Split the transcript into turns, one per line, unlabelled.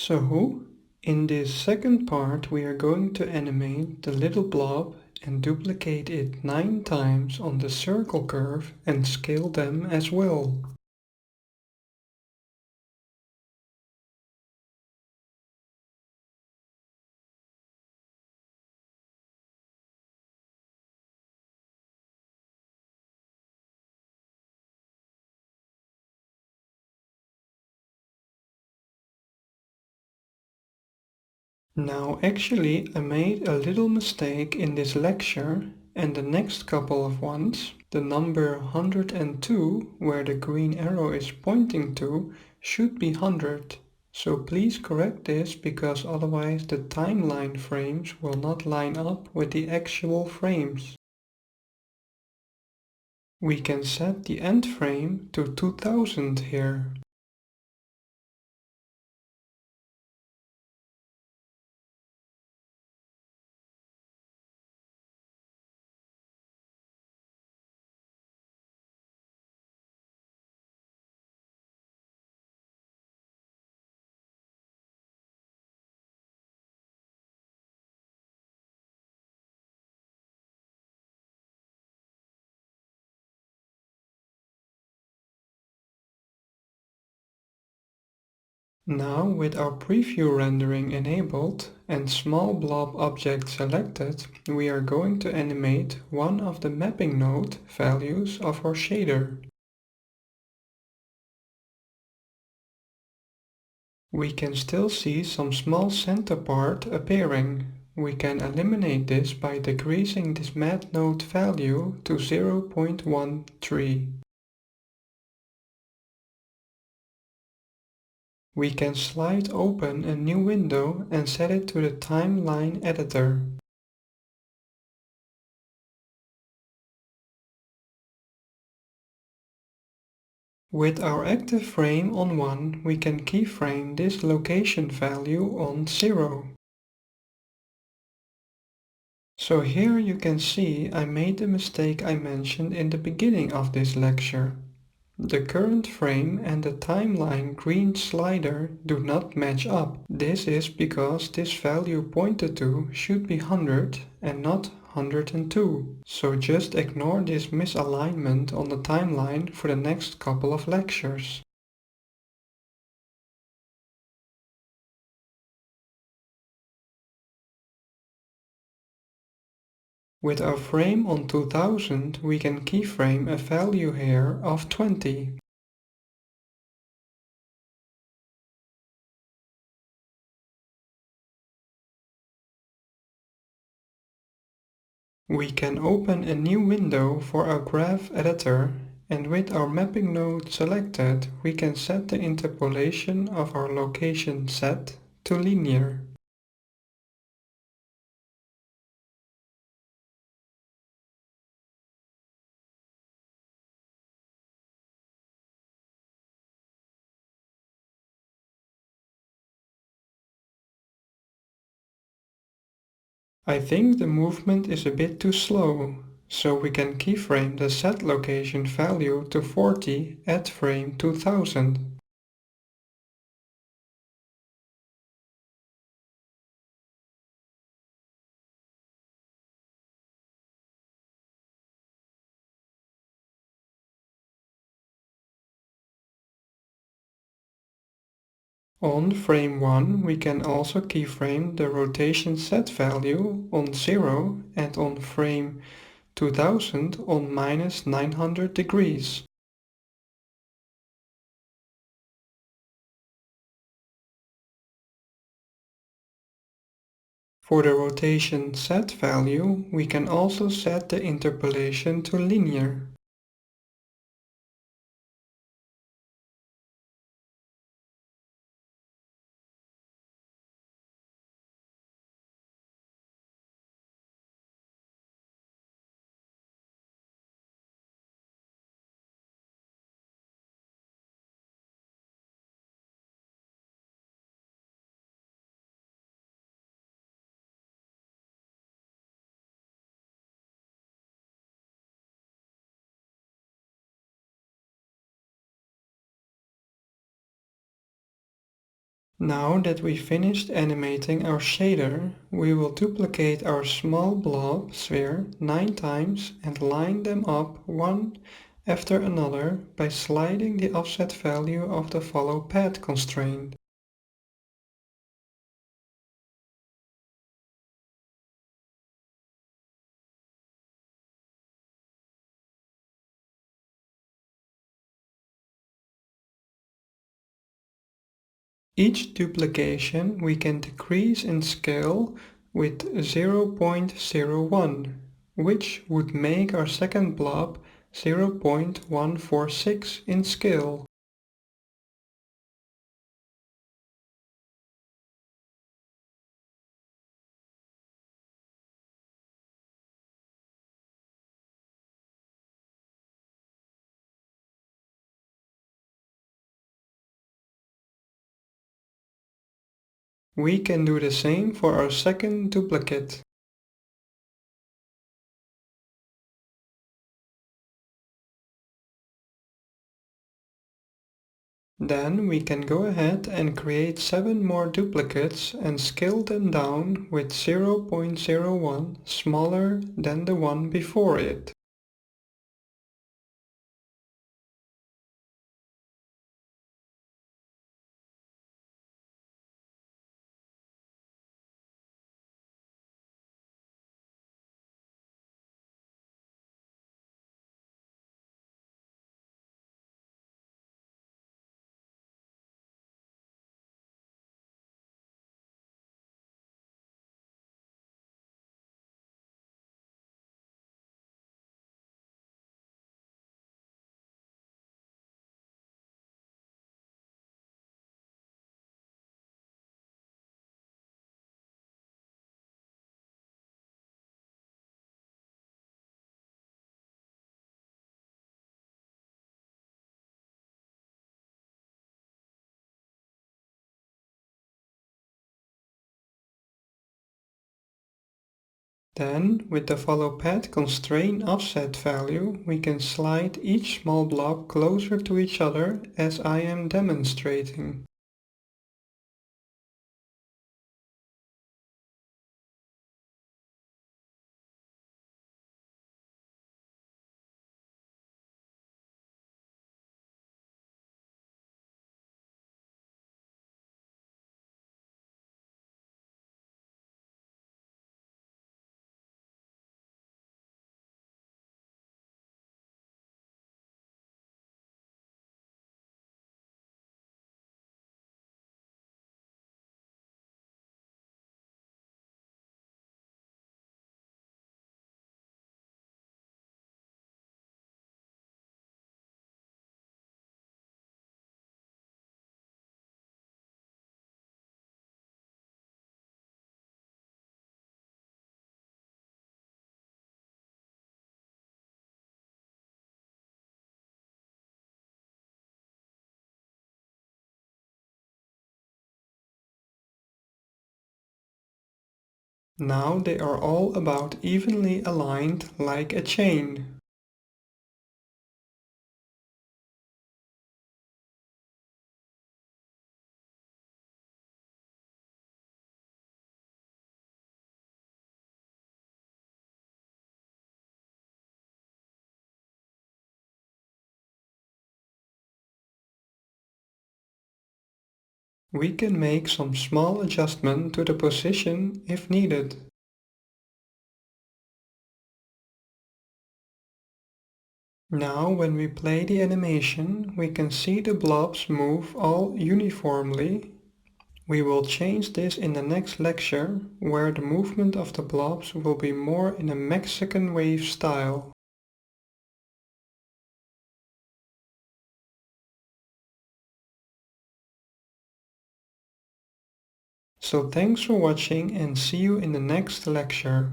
So, in this second part we are going to animate the little blob and duplicate it 9 times on the circle curve and scale them as well. Now actually I made a little mistake in this lecture, and the next couple of ones, the number 102 where the green arrow is pointing to should be 100. So please correct this, because otherwise the timeline frames will not line up with the actual frames. We can set the end frame to 2000 here. Now, with our preview rendering enabled and small blob object selected, we are going to animate one of the mapping node values of our shader. We can still see some small center part appearing. We can eliminate this by decreasing this map node value to 0.13. We can slide open a new window and set it to the timeline editor. With our active frame on 1, we can keyframe this location value on 0. So here you can see I made the mistake I mentioned in the beginning of this lecture. The current frame and the timeline green slider do not match up. This is because this value pointed to should be 100 and not 102. So just ignore this misalignment on the timeline for the next couple of lectures. With our frame on 2000, we can keyframe a value here of 20. We can open a new window for our graph editor, and with our mapping node selected, we can set the interpolation of our location set to linear. I think the movement is a bit too slow, so we can keyframe the set location value to 40 at frame 2000. On frame 1 we can also keyframe the rotation set value on 0 and on frame 2000 on minus 900 degrees. For the rotation set value we can also set the interpolation to linear. Now that we finished animating our shader, we will duplicate our small blob sphere 9 times and line them up one after another by sliding the offset value of the follow path constraint. Each duplication we can decrease in scale with 0.01, which would make our second blob 0.146 in scale. We can do the same for our second duplicate. Then we can go ahead and create 7 more duplicates and scale them down with 0.01 smaller than the one before it. Then, with the follow path constraint offset value, we can slide each small blob closer to each other as I am demonstrating. Now they are all about evenly aligned like a chain. We can make some small adjustment to the position if needed. Now when we play the animation, we can see the blobs move all uniformly. We will change this in the next lecture, where the movement of the blobs will be more in a Mexican wave style. So thanks for watching and see you in the next lecture.